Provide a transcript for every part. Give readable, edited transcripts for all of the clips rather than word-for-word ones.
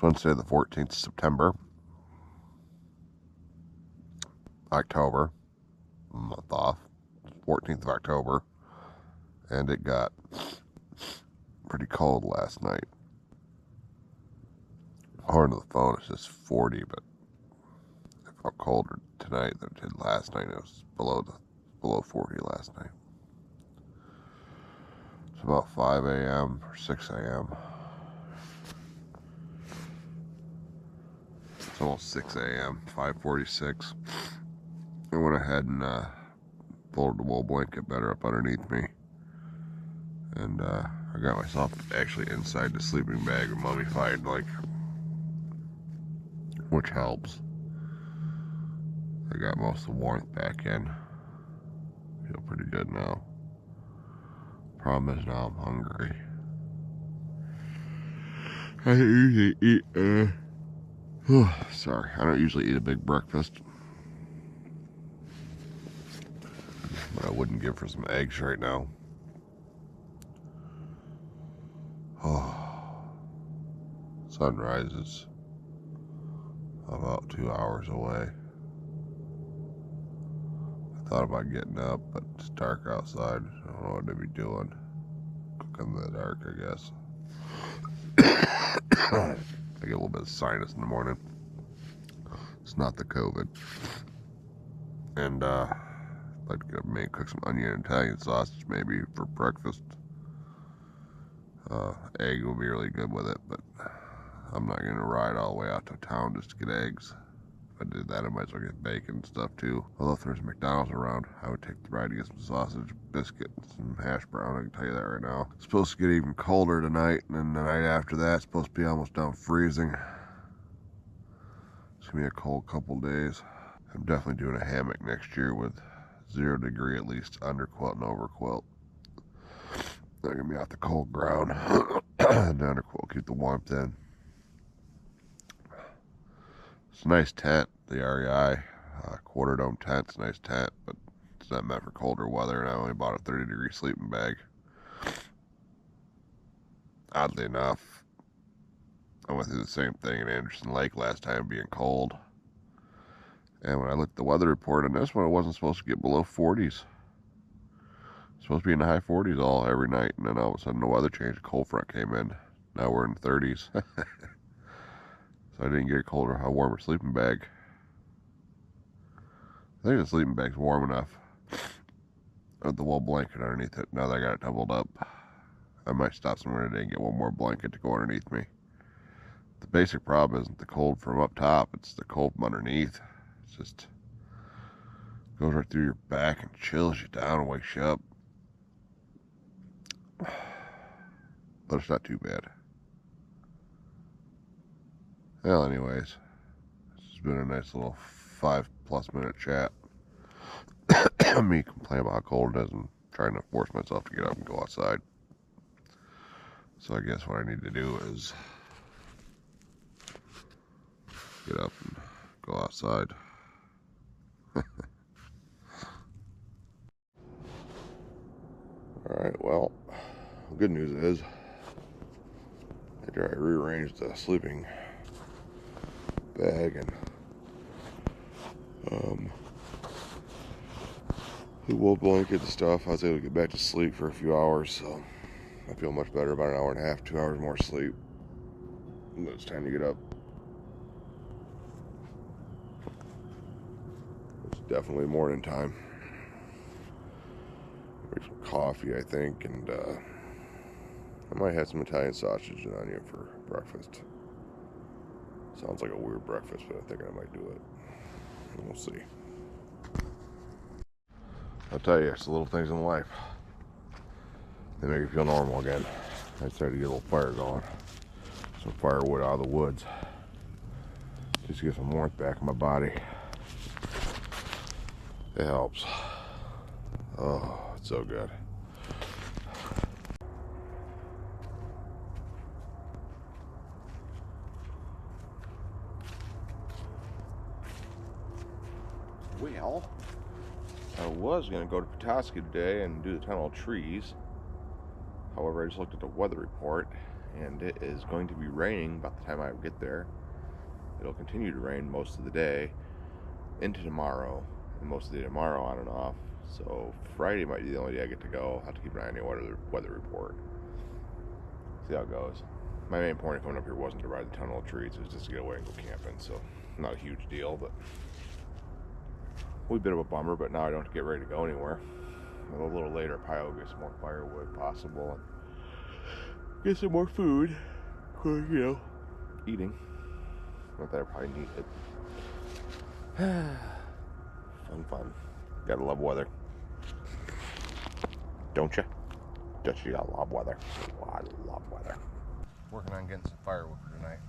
Wednesday the 14th of September. October. Month off. 14th of October. And it got pretty cold last night. According to the phone, it's just 40, but it felt colder tonight than it did last night. It was below 40 last night. It's about 5 a.m. or 6 a.m. It's almost 6 a.m. 5:46. I went ahead and folded the wool blanket better up underneath me, and I got myself actually inside the sleeping bag and mummified, which helps. I got most of the warmth back in. Feel pretty good now. Problem is now I'm hungry. I don't usually eat sorry, I don't usually eat a big breakfast, but I wouldn't give for some eggs right now. Oh, sunrise is about 2 hours away. I thought about getting up, but it's dark outside. I don't know what to be doing. Cook in the dark, I guess. I get a little bit of sinus in the morning. It's not the COVID. And I'd like to maybe cook some onion and Italian sausage maybe for breakfast. Egg will be really good with it, but I'm not going to ride all the way out to town just to get eggs. If I did that, I might as well get bacon and stuff too. Although if there's McDonald's around, I would take the ride to get some sausage, biscuit, and some hash brown. I can tell you that right now. It's supposed to get even colder tonight, and then the night after that, it's supposed to be almost down freezing. It's going to be a cold couple days. I'm definitely doing a hammock next year with 0 degree at least underquilt and overquilt. Not going to be out the cold ground. The underquilt keep the warmth in. It's a nice tent, the REI quarter dome tent. It's a nice tent, but it's not meant for colder weather, and I only bought a 30 degree sleeping bag. Oddly enough, I went through the same thing in Anderson Lake last time, being cold. And when I looked at the weather report on this one, it wasn't supposed to get below 40s. It's supposed to be in the high 40s every night, and then all of a sudden the weather changed. A cold front came in. Now we're in the 30s. So I didn't get a warmer sleeping bag. I think the sleeping bag's warm enough with the wool blanket underneath it. Now that I got it doubled up, I might stop somewhere today and get one more blanket to go underneath me. The basic problem isn't the cold from up top, it's the cold from underneath. It's just goes right through your back and chills you down and wakes you up. But it's not too bad. Well, anyways, this has been a nice little 5+ minute chat. Me complaining about how cold it is and trying to force myself to get up and go outside. So I guess what I need to do is get up and go outside. Alright, well, the good news is after I rearranged the sleeping bag and the wool blanket and stuff, I was able to get back to sleep for a few hours, so I feel much better. About an hour and a half, 2 hours more sleep. And it's time to get up. It's definitely morning time. Make some coffee, I think, and I might have some Italian sausage and onion for breakfast. Sounds like a weird breakfast, but I think I might do it. We'll see. I'll tell you, it's the little things in life. They make you feel normal again. I decided to get a little fire going. Some firewood out of the woods. Just to get some warmth back in my body. It helps. Oh, it's so good. Well, I was going to go to Petoskey today and do the tunnel trees. However, I just looked at the weather report, and it is going to be raining by the time I get there. It'll continue to rain most of the day into tomorrow, and most of the day tomorrow on and off. So Friday might be the only day I get to go. I'll have to keep an eye on the weather report. See how it goes. My main point of coming up here wasn't to ride the tunnel of trees. It was just to get away and go camping. So not a huge deal, but a bit of a bummer. But now I don't have to get ready to go anywhere. A little later, probably will get some more firewood possible and get some more food for, eating. Not that I probably need it. Fun. Gotta love weather. Don't you? Don't you gotta love weather? Oh, I love weather. Working on getting some firewood for tonight.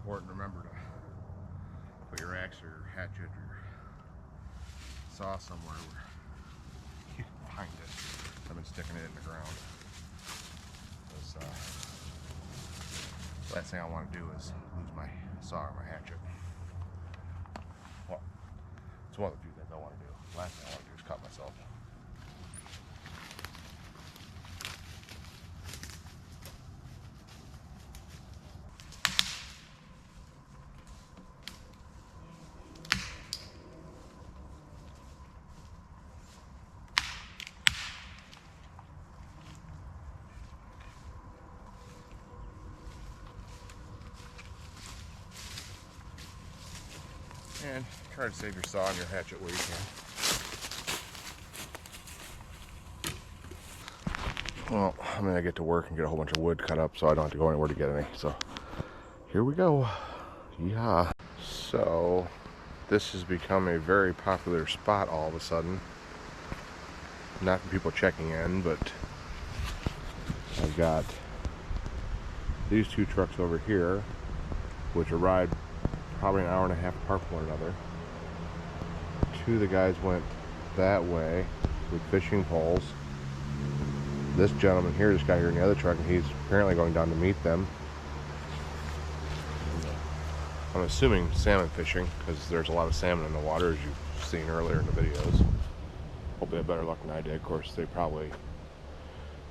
Important to remember to put your axe or hatchet or saw somewhere where you can find it. I've been sticking it in the ground. Last thing I want to do is lose my saw or my hatchet. Well, it's one of the few things I want to do. Last thing I want to do is cut myself. And try to save your saw and your hatchet where you can. Well, I'm gonna get to work and get a whole bunch of wood cut up so I don't have to go anywhere to get any. So here we go. Yeah. So this has become a very popular spot all of a sudden. Not for people checking in, but I've got these two trucks over here, which arrived probably an hour and a half apart from one another. Two of the guys went that way with fishing poles. This gentleman here just got here in the other truck, and he's apparently going down to meet them. I'm assuming salmon fishing, because there's a lot of salmon in the water, as you've seen earlier in the videos. Hope they have better luck than I did. Of course, they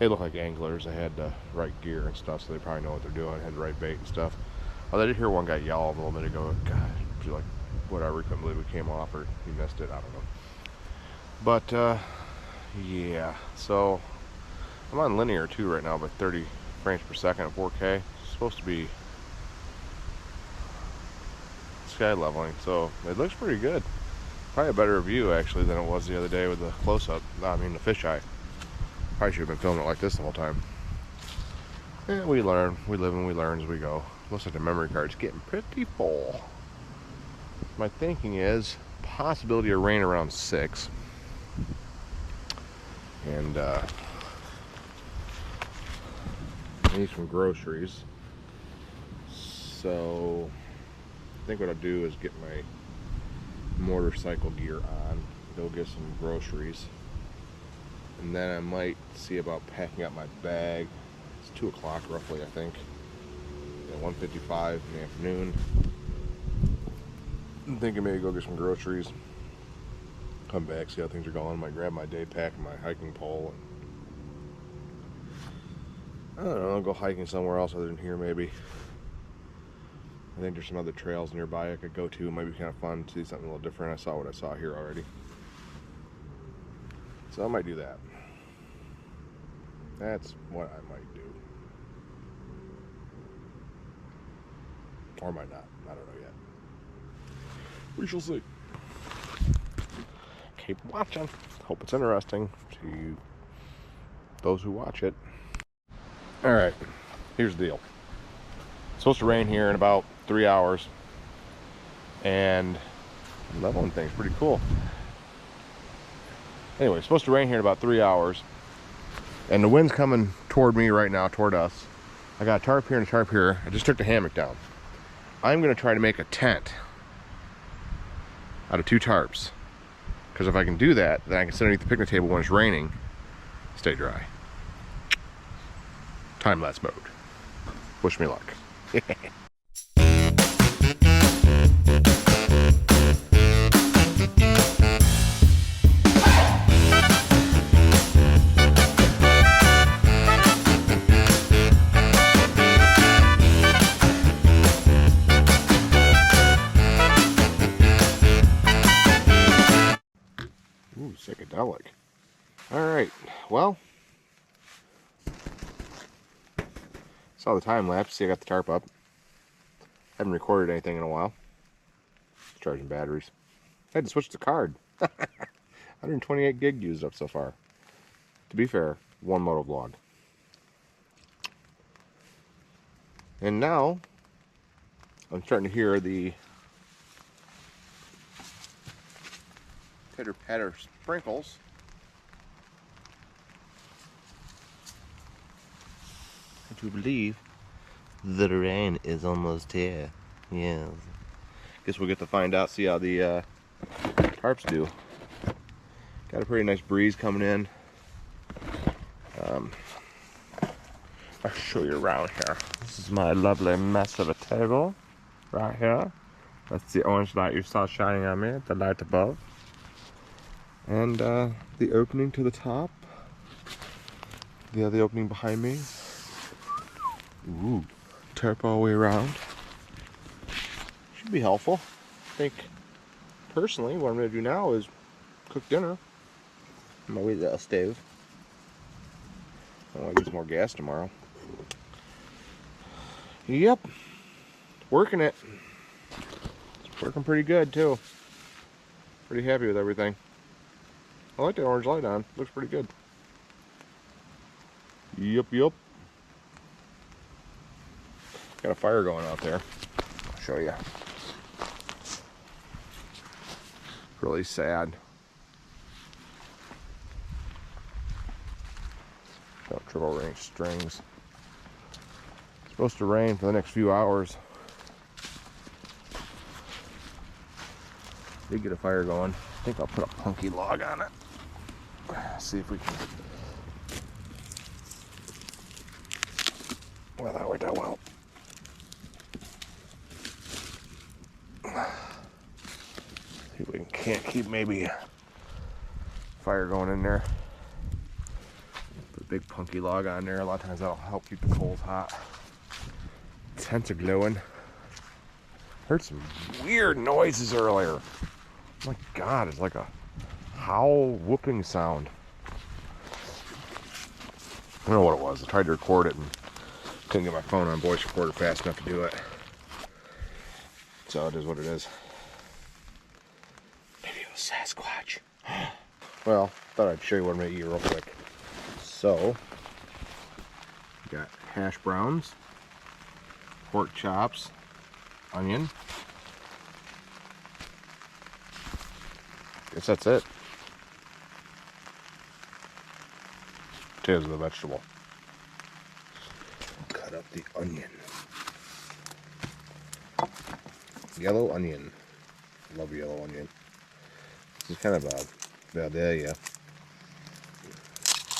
look like anglers. They had the right gear and stuff, so they probably know what they're doing. Had the right bait and stuff. Oh, I did hear one guy yell a little bit ago. God, like whatever, couldn't believe it came off, or he missed it. I don't know. But yeah. So I'm on linear too right now, by 30 frames per second at 4K. It's supposed to be sky leveling, so it looks pretty good. Probably a better view actually than it was the other day with the close-up. I mean the fisheye. Probably should have been filming it like this the whole time. Yeah, we learn. We live and we learn as we go. Looks like the memory card's getting pretty full. My thinking is possibility of rain around 6. And I need some groceries. So I think what I'll do is get my motorcycle gear on, go get some groceries, and then I might see about packing up my bag. It's 2 o'clock roughly, I think. 1:55 in the afternoon. I'm thinking maybe go get some groceries, come back, see how things are going. Might grab my day pack and my hiking pole, and I don't know, go hiking somewhere else other than here maybe. I think there's some other trails nearby I could go to. It might be kind of fun to see something a little different. I saw what I saw here already. So I might do that. That's what I might do. Or might not. I don't know yet. We shall see. Keep watching. Hope it's interesting to those who watch it. Alright, here's the deal. It's supposed to rain here in about 3 hours. And I'm leveling things pretty cool. Anyway, it's supposed to rain here in about 3 hours. And the wind's coming toward me right now, toward us. I got a tarp here and a tarp here. I just took the hammock down. I'm going to try to make a tent out of 2 tarps. Because if I can do that, then I can sit underneath the picnic table when it's raining, stay dry. Time-lapse mode. Wish me luck. Ooh, psychedelic. Alright, well, saw the time lapse. See, I got the tarp up. Haven't recorded anything in a while. Just charging batteries. I had to switch the card. 128 gig used up so far. To be fair, one moto vlog. And now, I'm starting to hear the pitter-patter sprinkles. I do believe the rain is almost here. Yes. Guess we'll get to find out, see how the tarps do. Got a pretty nice breeze coming in. I'll show you around here. This is my lovely mess of a table right here. That's the orange light you saw shining on me, the light above. And the opening to the top. The other opening behind me. Ooh, tarp all the way around. Should be helpful. I think, personally, what I'm going to do now is cook dinner. I'm going to wait that stove. I want to get some more gas tomorrow. Yep, working it. It's working pretty good too. Pretty happy with everything. I like that orange light on. Looks pretty good. Yep. Got a fire going out there. I'll show you. Really sad. Got triple range strings. It's supposed to rain for the next few hours. Did get a fire going. I think I'll put a punky log on it. See if we can. Well, that worked out well. See if we can't keep maybe fire going in there. Put a big punky log on there. A lot of times that'll help keep the coals hot. Tents are glowing. Heard some weird noises earlier. Oh my God, it's like a howl whooping sound. I don't know what it was. I tried to record it and couldn't get my phone on voice recorder fast enough to do it. So it is what it is. Maybe it was Sasquatch. Well, thought I'd show you what I'm gonna eat real quick. So, got hash browns, pork chops, onion. Guess that's it. Potatoes of the vegetable. Cut up the onion. Yellow onion. Love yellow onion. This is kind of a Valdelia.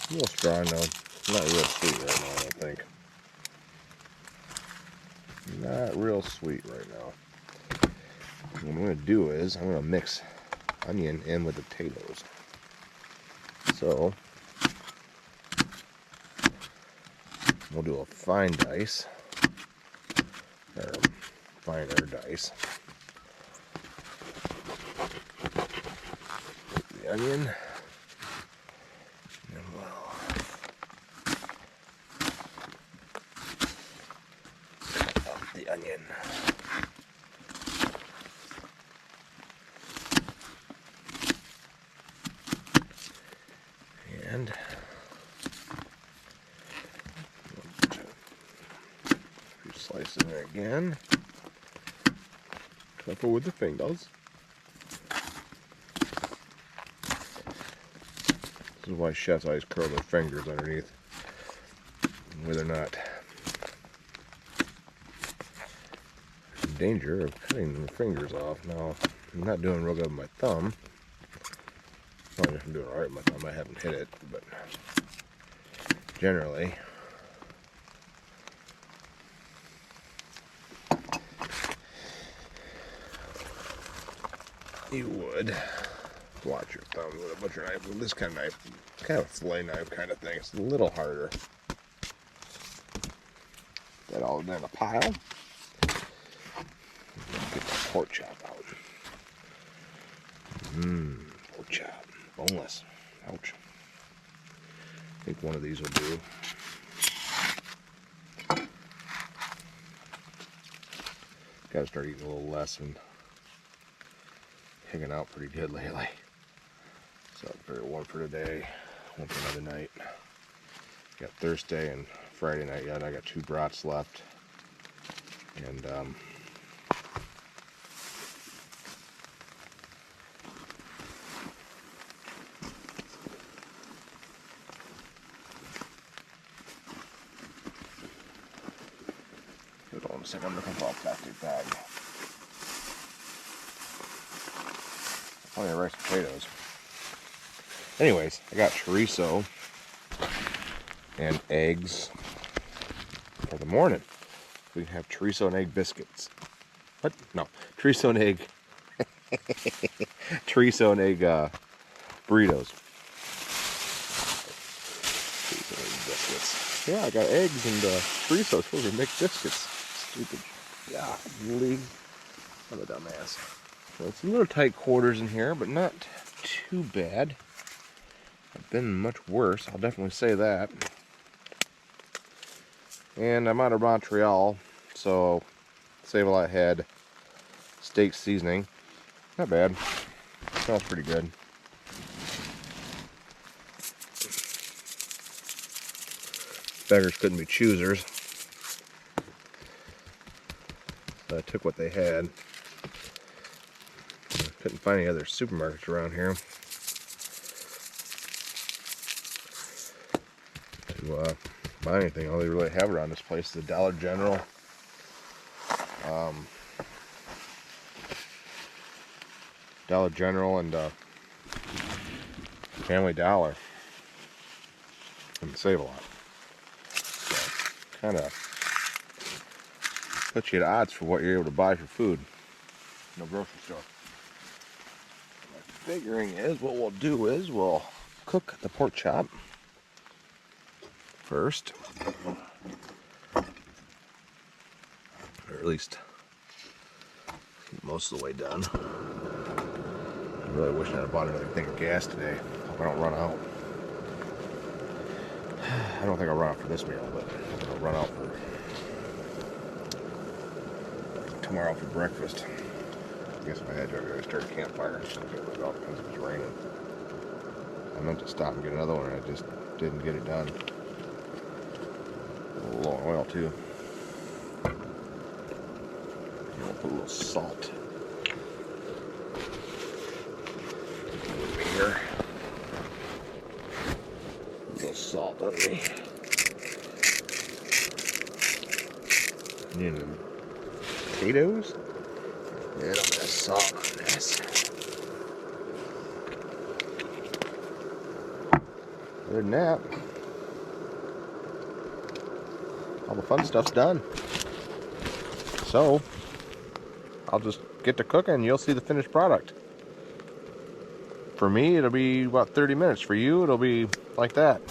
A little strong though. Not real sweet right now, I don't think. Not real sweet right now. What I'm going to do is I'm going to mix onion in with the potatoes. So we'll do a fine dice, or finer dice. The onion. And we'll cut up the onion. And slice in there again. Careful with the fingers. This is why chefs always curl their fingers underneath, where they're not in danger of cutting their fingers off. Now, I'm not doing real good with my thumb. Well, I'm doing alright with my thumb. I haven't hit it, but generally, you would watch your thumb with a butcher knife. With this kind of knife, it's kind of a fillet knife kind of thing. It's a little harder. That all in a pile. Get the pork chop out. Pork chop, boneless. Ouch. I think one of these will do. Got to start eating a little less and hanging out pretty good lately. So I figured one for today, one for another night. Got Thursday and Friday night yet. I got 2 brats left. And hold on a second, I'm looking for a plastic bag. Plenty of rice and potatoes. Anyways, I got chorizo and eggs for the morning. We have chorizo and egg biscuits. What? No, chorizo and egg. Chorizo and egg burritos. Chorizo and egg biscuits. Yeah, I got eggs and chorizo. Supposed to make biscuits. Stupid. Yeah, league. I'm a dumbass. So it's a little tight quarters in here, but not too bad. I've been much worse, I'll definitely say that. And I'm out of Montreal, so Save-A-Lot had steak seasoning. Not bad. Smells pretty good. Beggars couldn't be choosers. So I took what they had. Couldn't find any other supermarkets around here to buy anything. All they really have around this place is the Dollar General, and Family Dollar and Save-A-Lot. So, kind of puts you at odds for what you're able to buy for food. No grocery store. My figuring is what we'll do is we'll cook the pork chop first, or at least most of the way done. I really wish I had bought another thing of gas today. Hope I don't run out. I don't think I'll run out for this meal, but I'll run out for tomorrow for breakfast. I guess if I had to, I'd start a campfire and get rid of it because it was raining. I meant to stop and get another one, and I just didn't get it done. A little low on oil too. And I'll put a little salt over here. A little salt on me. And then potatoes. And a little bit of salt on this. Other than that, all the fun stuff's done. So, I'll just get to cooking and you'll see the finished product. For me, it'll be about 30 minutes. For you, it'll be like that.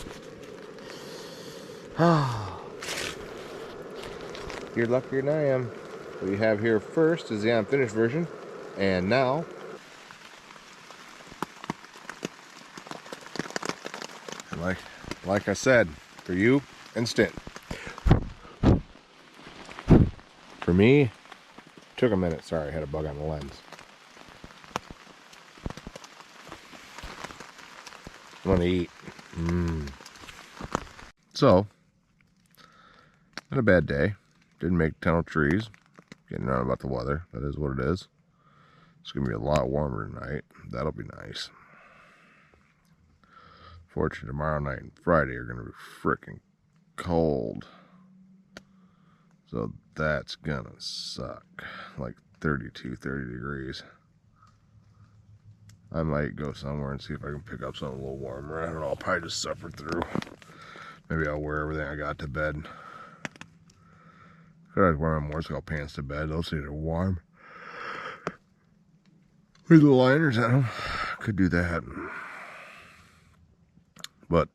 You're luckier than I am. What you have here first is the unfinished version, and now like I said, for you, instant. For me, took a minute. Sorry, I had a bug on the lens. I'm gonna eat. So, not a bad day. Didn't make a ton of trees. Getting around about the weather. That is what it is. It's gonna be a lot warmer tonight. That'll be nice. Fortunately, tomorrow night and Friday are gonna be freaking cold. So that's gonna suck. Like 32, 30 degrees. I might go somewhere and see if I can pick up something a little warmer. I don't know, I'll probably just suffer through. Maybe I'll wear everything I got to bed. Could I wear my motorcycle pants to bed? Those things are warm. With the liners in them. Could do that. But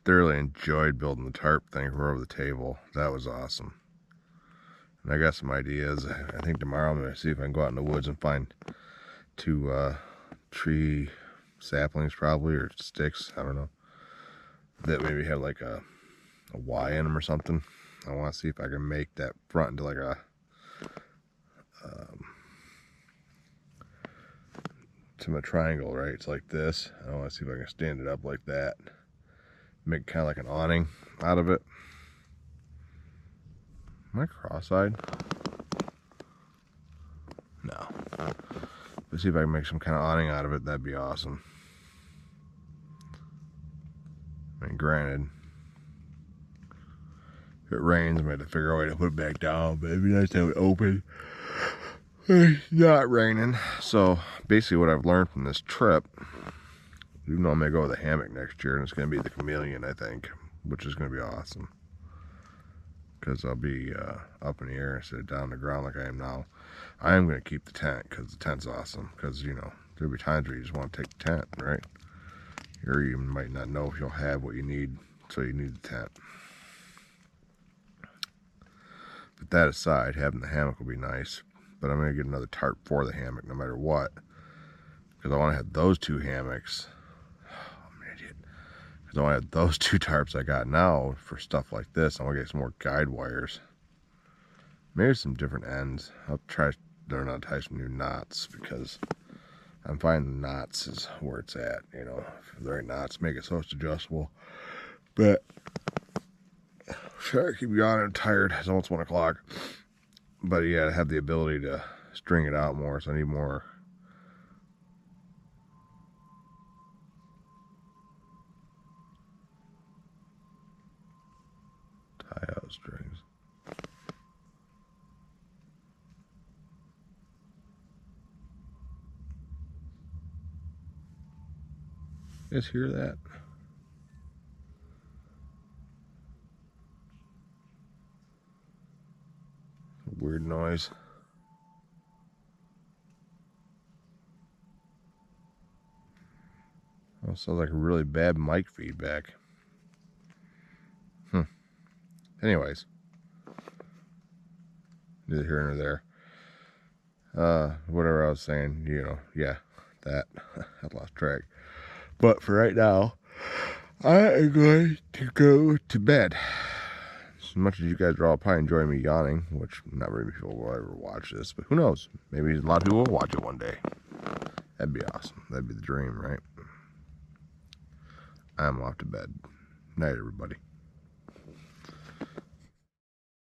thoroughly enjoyed building the tarp thing for over the table. That was awesome. And I got some ideas. I think tomorrow I'm going to see if I can go out in the woods and find 2 tree saplings probably, or sticks, I don't know, that maybe have like a Y in them or something. I want to see if I can make that front into like a to a triangle, right? It's like this. I want to see if I can stand it up like that, make kind of like an awning out of it. Am I cross-eyed? No. But see if I can make some kind of awning out of it. That'd be awesome. I mean, granted, if it rains, I'm going to have to figure out a way to put it back down, but it'd be nice to have it open. It's not raining. So basically what I've learned from this trip, even though I'm going to go with a hammock next year, and it's going to be the chameleon, I think, which is going to be awesome. Because I'll be up in the air instead of down on the ground like I am now. I am going to keep the tent because the tent's awesome. Because, you know, there'll be times where you just want to take the tent, right? Or you might not know if you'll have what you need, so you need the tent. But that aside, having the hammock will be nice. But I'm going to get another tarp for the hammock no matter what. Because I want to have those 2 hammocks. Oh, I'm an idiot. Because I want to have those 2 tarps I got now for stuff like this. I want to get some more guide wires. Maybe some different ends. I'll try to learn how to tie some new knots, because I'm finding knots is where it's at. You know, if the right knots make it so it's adjustable. But sorry, I keep yawning. I'm tired. It's almost 1 o'clock. But yeah, I have the ability to string it out more, so I need more tie-out strings. You guys hear that? Weird noise. Oh, sounds like a really bad mic feedback. Anyways, neither here nor there. Whatever I was saying, you know, yeah, that. I lost track. But for right now, I am going to go to bed. As much as you guys are all probably enjoying me yawning, which not very many people will ever watch this, but who knows? Maybe a lot of people will watch it one day. That'd be awesome. That'd be the dream, right? I'm off to bed. Night, everybody.